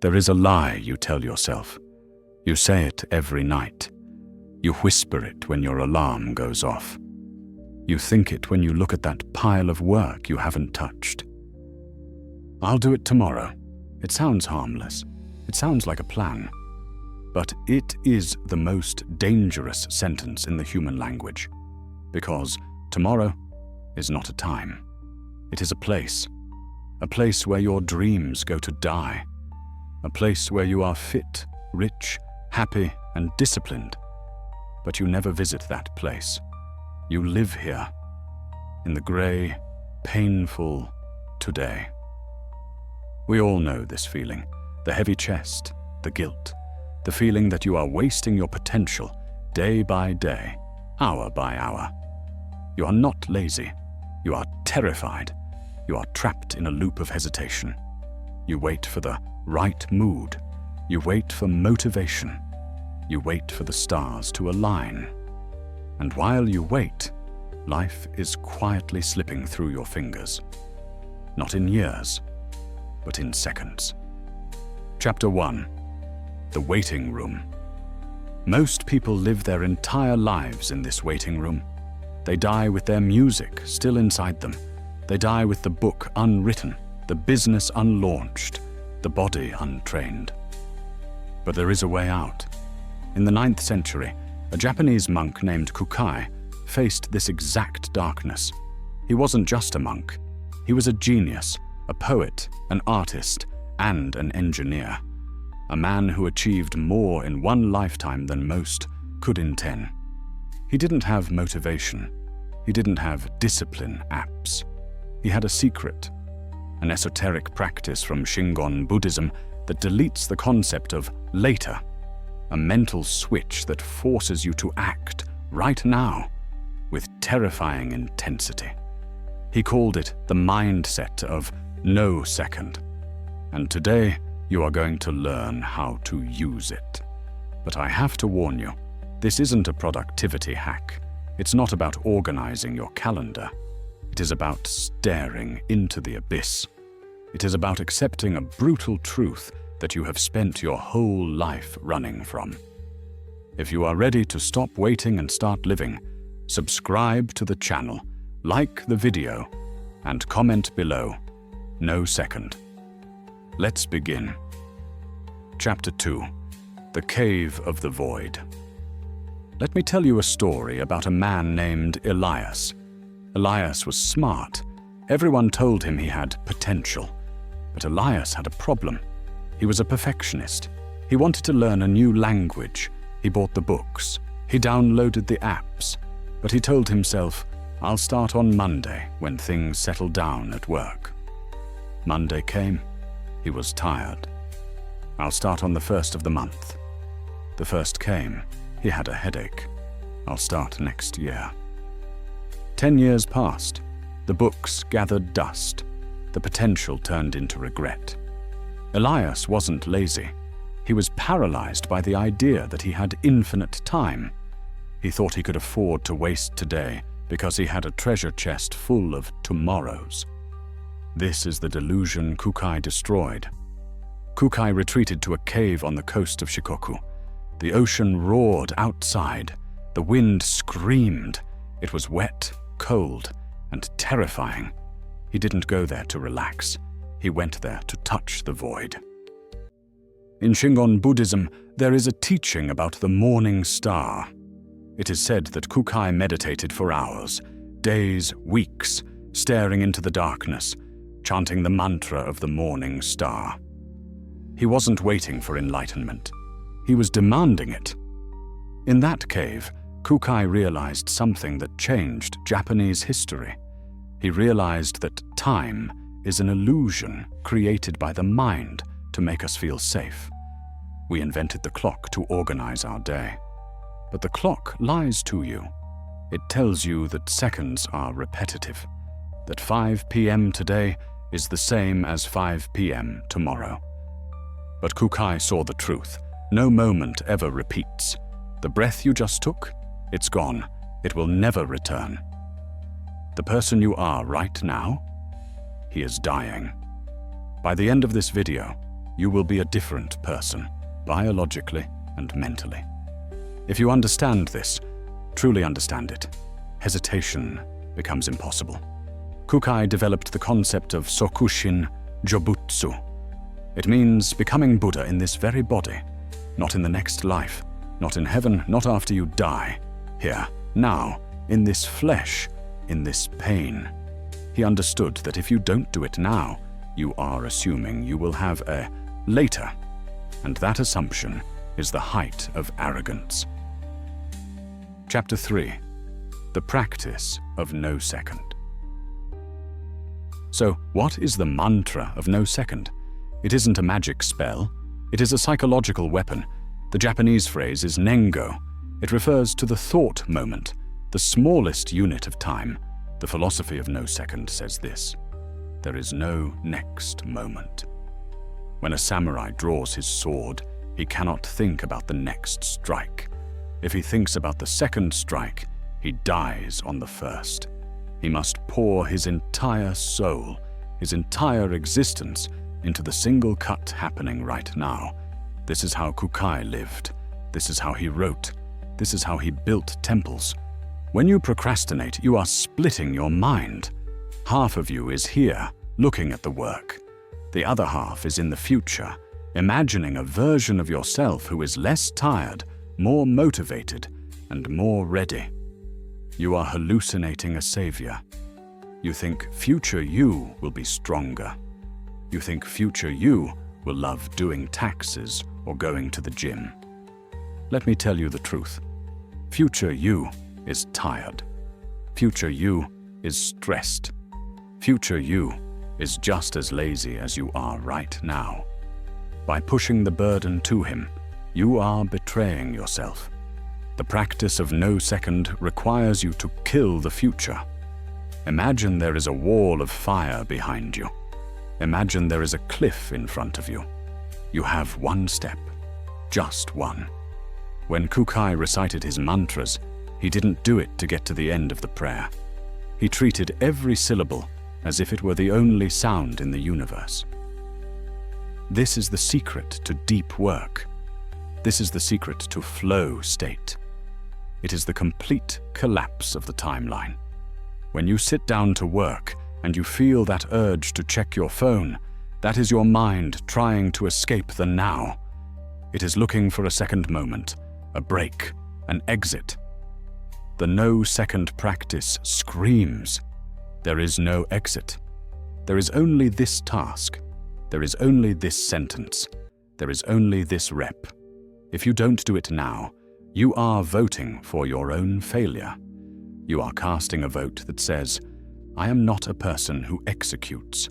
There is a lie you tell yourself. You say it every night. You whisper it when your alarm goes off. You think it when you look at that pile of work you haven't touched. I'll do it tomorrow. It sounds harmless. It sounds like a plan. But it is the most dangerous sentence in the human language, because tomorrow is not a time. It is a place where your dreams go to die, a place where you are fit, rich, happy, and disciplined. But you never visit that place. You live here, in the grey, painful today. We all know this feeling, the heavy chest, the guilt, the feeling that you are wasting your potential day by day, hour by hour. You are not lazy. You are terrified. You are trapped in a loop of hesitation. You wait for the right mood. You wait for motivation. You wait for the stars to align. And while you wait, life is quietly slipping through your fingers. Not in years, but in seconds. Chapter 1. The Waiting Room. Most people live their entire lives in this waiting room. They die with their music still inside them. They die with the book unwritten, the business unlaunched, the body untrained. But there is a way out. In the 9th century, a Japanese monk named Kūkai faced this exact darkness. He wasn't just a monk. He was a genius, a poet, an artist, and an engineer. A man who achieved more in one lifetime than most could in 10. He didn't have motivation. He didn't have discipline apps. He had a secret, an esoteric practice from Shingon Buddhism that deletes the concept of later, a mental switch that forces you to act right now with terrifying intensity. He called it the mindset of no second. And today, you are going to learn how to use it. But I have to warn you, this isn't a productivity hack. It's not about organizing your calendar. It is about staring into the abyss. It is about accepting a brutal truth that you have spent your whole life running from. If you are ready to stop waiting and start living, subscribe to the channel, like the video, and comment below, no second. Let's begin. Chapter 2. The Cave of the Void. Let me tell you a story about a man named Elias. Elias was smart. Everyone told him he had potential. But Elias had a problem. He was a perfectionist. He wanted to learn a new language. He bought the books. He downloaded the apps. But he told himself, I'll start on Monday when things settle down at work. Monday came. He was tired. I'll start on the 1st of the month. The 1st came. He had a headache. I'll start next year. 10 years passed. The books gathered dust. The potential turned into regret. Elias wasn't lazy. He was paralyzed by the idea that he had infinite time. He thought he could afford to waste today because he had a treasure chest full of tomorrows. This is the delusion Kūkai destroyed. Kūkai retreated to a cave on the coast of Shikoku. The ocean roared outside. The wind screamed. It was wet, cold, and terrifying. He didn't go there to relax. He went there to touch the void. In Shingon Buddhism, there is a teaching about the morning star. It is said that Kūkai meditated for hours, days, weeks, staring into the darkness, chanting the mantra of the morning star. He wasn't waiting for enlightenment. He was demanding it. In that cave, Kūkai realized something that changed Japanese history. He realized that time is an illusion created by the mind to make us feel safe. We invented the clock to organize our day. But the clock lies to you. It tells you that seconds are repetitive, that 5 p.m. today is the same as 5 p.m. tomorrow. But Kūkai saw the truth. No moment ever repeats. The breath you just took, it's gone. It will never return. The person you are right now, he is dying. By the end of this video, you will be a different person, biologically and mentally. If you understand this, truly understand it, hesitation becomes impossible. Kūkai developed the concept of Sokushin Jobutsu. It means becoming Buddha in this very body, not in the next life, not in heaven, not after you die. Here, now, in this flesh, in this pain. He understood that if you don't do it now, you are assuming you will have a later, and that assumption is the height of arrogance. Chapter 3. The Practice of No Second. So, what is the mantra of no second? It isn't a magic spell. It is a psychological weapon. The Japanese phrase is Nengo. It refers to the thought moment, the smallest unit of time. The philosophy of no second says this: there is no next moment. When a samurai draws his sword, he cannot think about the next strike. If he thinks about the second strike, he dies on the first. He must pour his entire soul, his entire existence, into the single cut happening right now. This is how Kūkai lived. This is how he wrote. This is how he built temples. When you procrastinate, you are splitting your mind. Half of you is here, looking at the work. The other half is in the future, imagining a version of yourself who is less tired, more motivated, and more ready. You are hallucinating a savior. You think future you will be stronger. You think future you will love doing taxes or going to the gym. Let me tell you the truth. Future you is tired. Future you is stressed. Future you is just as lazy as you are right now. By pushing the burden to him, you are betraying yourself. The practice of no second requires you to kill the future. Imagine there is a wall of fire behind you. Imagine there is a cliff in front of you. You have one step, just one. When Kūkai recited his mantras, he didn't do it to get to the end of the prayer. He treated every syllable as if it were the only sound in the universe. This is the secret to deep work. This is the secret to flow state. It is the complete collapse of the timeline. When you sit down to work and you feel that urge to check your phone, that is your mind trying to escape the now. It is looking for a second moment, a break, an exit. The no-second practice screams, there is no exit. There is only this task. There is only this sentence. There is only this rep. If you don't do it now, you are voting for your own failure. You are casting a vote that says, I am not a person who executes.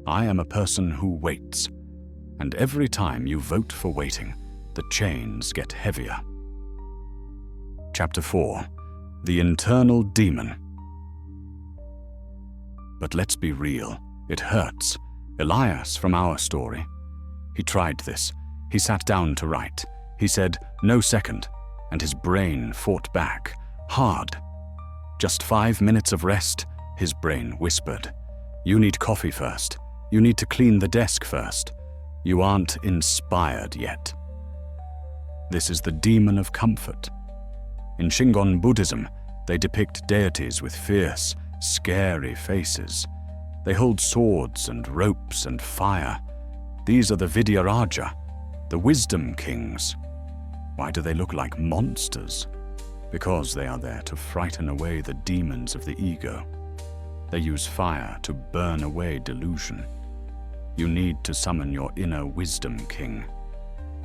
I am a person who waits. And every time you vote for waiting, the chains get heavier. Chapter 4. The Internal Demon. But let's be real, it hurts. Elias from our story. He tried this. He sat down to write. He said, no second, and his brain fought back, hard. Just 5 minutes of rest, his brain whispered. You need coffee first. You need to clean the desk first. You aren't inspired yet. This is the demon of comfort. In Shingon Buddhism, they depict deities with fierce, scary faces. They hold swords and ropes and fire. These are the Vidyaraja, the wisdom kings. Why do they look like monsters? Because they are there to frighten away the demons of the ego. They use fire to burn away delusion. You need to summon your inner wisdom king.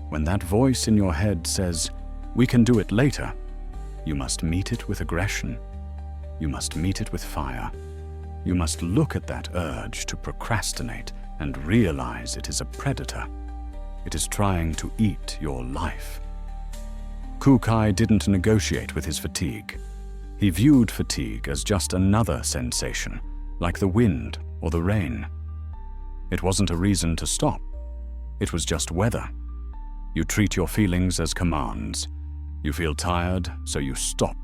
When that voice in your head says, we can do it later, you must meet it with aggression. You must meet it with fire. You must look at that urge to procrastinate and realize it is a predator. It is trying to eat your life. Kūkai didn't negotiate with his fatigue. He viewed fatigue as just another sensation, like the wind or the rain. It wasn't a reason to stop. It was just weather. You treat your feelings as commands. You feel tired, so you stop.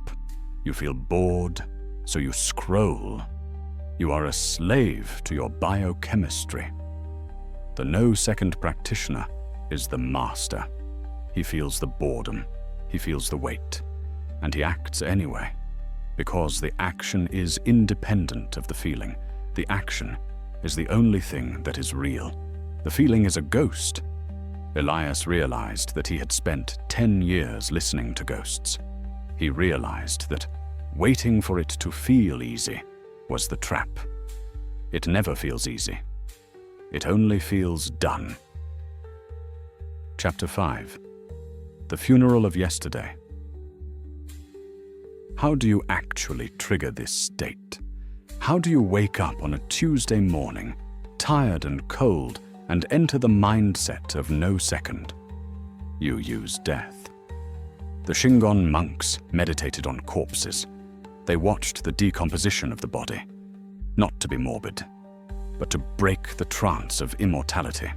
You feel bored, so you scroll. You are a slave to your biochemistry. The no-second practitioner is the master. He feels the boredom, he feels the weight, and he acts anyway, because the action is independent of the feeling. The action is the only thing that is real. The feeling is a ghost. Elias realized that he had spent 10 years listening to ghosts. He realized that waiting for it to feel easy was the trap. It never feels easy. It only feels done. Chapter 5. The Funeral of Yesterday. How do you actually trigger this state? How do you wake up on a Tuesday morning, tired and cold, and enter the mindset of no second? You use death. The Shingon monks meditated on corpses. They watched the decomposition of the body, not to be morbid, but to break the trance of immortality.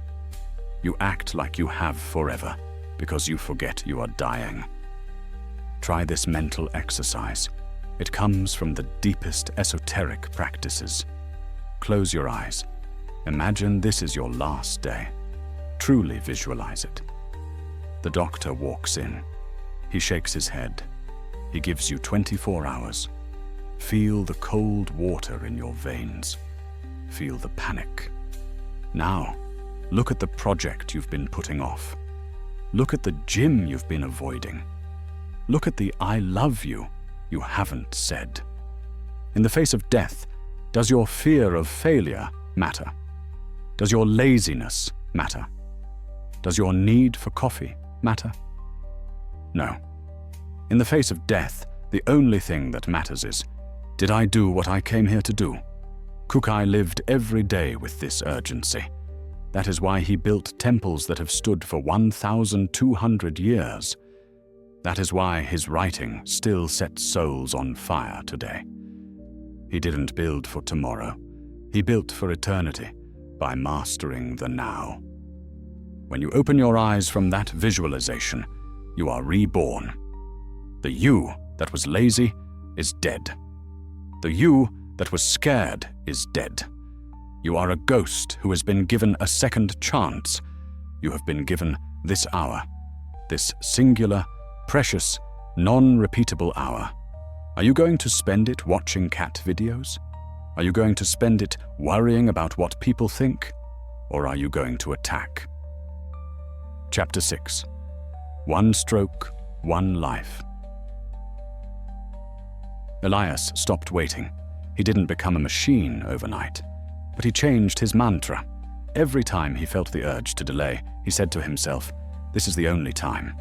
You act like you have forever, because you forget you are dying. Try this mental exercise. It comes from the deepest esoteric practices. Close your eyes. Imagine this is your last day. Truly visualize it. The doctor walks in. He shakes his head. He gives you 24 hours. Feel the cold water in your veins. Feel the panic. Now, look at the project you've been putting off. Look at the gym you've been avoiding. Look at the I love you haven't said. In the face of death, does your fear of failure matter? Does your laziness matter? Does your need for coffee matter? No. In the face of death, the only thing that matters is, did I do what I came here to do? Kūkai lived every day with this urgency. That is why he built temples that have stood for 1,200 years. That is why his writing still sets souls on fire today. He didn't build for tomorrow. He built for eternity by mastering the now. When you open your eyes from that visualization, you are reborn. The you that was lazy is dead. The you that was scared is dead. You are a ghost who has been given a second chance. You have been given this hour, this singular, precious, non-repeatable hour. Are you going to spend it watching cat videos? Are you going to spend it worrying about what people think? Or are you going to attack? Chapter 6. One stroke, one life. Elias stopped waiting. He didn't become a machine overnight, but he changed his mantra. Every time he felt the urge to delay, he said to himself, "This is the only time."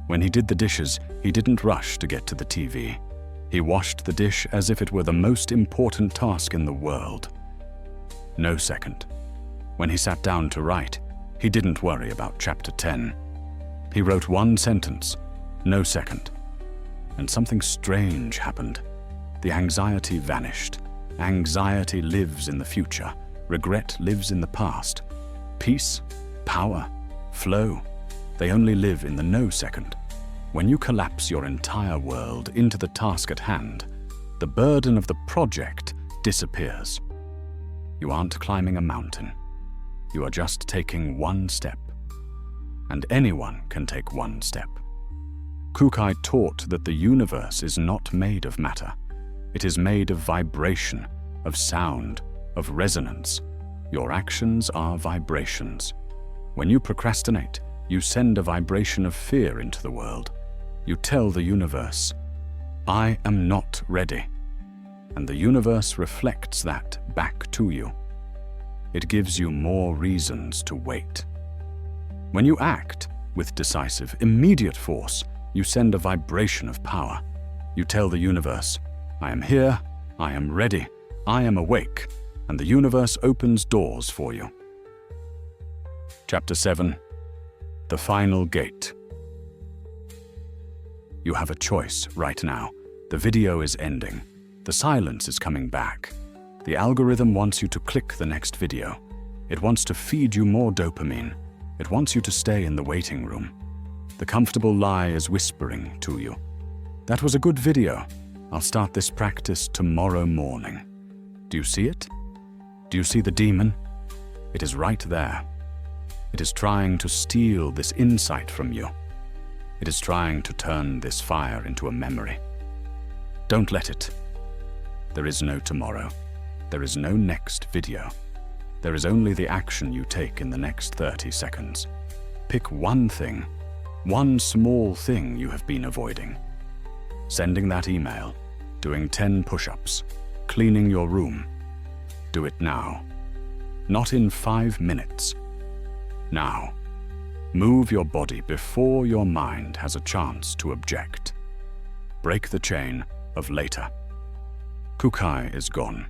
When he did the dishes, he didn't rush to get to the TV. He washed the dish as if it were the most important task in the world. No second. When he sat down to write, he didn't worry about chapter 10. He wrote one sentence, no second. And something strange happened. The anxiety vanished. Anxiety lives in the future. Regret lives in the past. Peace, power, flow, they only live in the no second. When you collapse your entire world into the task at hand, the burden of the project disappears. You aren't climbing a mountain. You are just taking one step. And anyone can take one step. Kūkai taught that the universe is not made of matter. It is made of vibration, of sound, of resonance. Your actions are vibrations. When you procrastinate, you send a vibration of fear into the world. You tell the universe, "I am not ready." And the universe reflects that back to you. It gives you more reasons to wait. When you act with decisive, immediate force, you send a vibration of power. You tell the universe, "I am here, I am ready, I am awake," and the universe opens doors for you. Chapter 7. The Final Gate. You have a choice right now. The video is ending. The silence is coming back. The algorithm wants you to click the next video. It wants to feed you more dopamine. It wants you to stay in the waiting room. The comfortable lie is whispering to you, "That was a good video. I'll start this practice tomorrow morning." Do you see it? Do you see the demon? It is right there. It is trying to steal this insight from you. It is trying to turn this fire into a memory. Don't let it. There is no tomorrow. There is no next video. There is only the action you take in the next 30 seconds. Pick one thing, one small thing you have been avoiding. Sending that email, doing 10 push-ups, cleaning your room. Do it now. Not in 5 minutes. Now. Move your body before your mind has a chance to object. Break the chain of later. Kūkai is gone.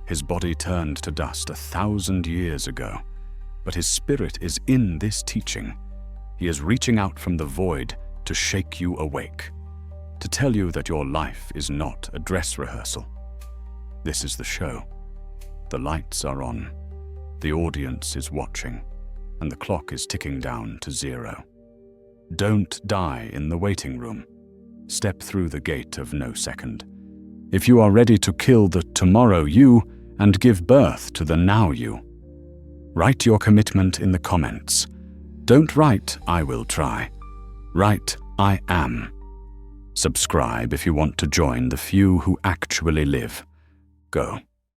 His body turned to dust 1,000 years ago, but his spirit is in this teaching. He is reaching out from the void to shake you awake, to tell you that your life is not a dress rehearsal. This is the show. The lights are on, the audience is watching, and the clock is ticking down to 0. Don't die in the waiting room. Step through the gate of no second. If you are ready to kill the tomorrow you and give birth to the now you, write your commitment in the comments. Don't write, "I will try." Write, "I am." Subscribe if you want to join the few who actually live. Go.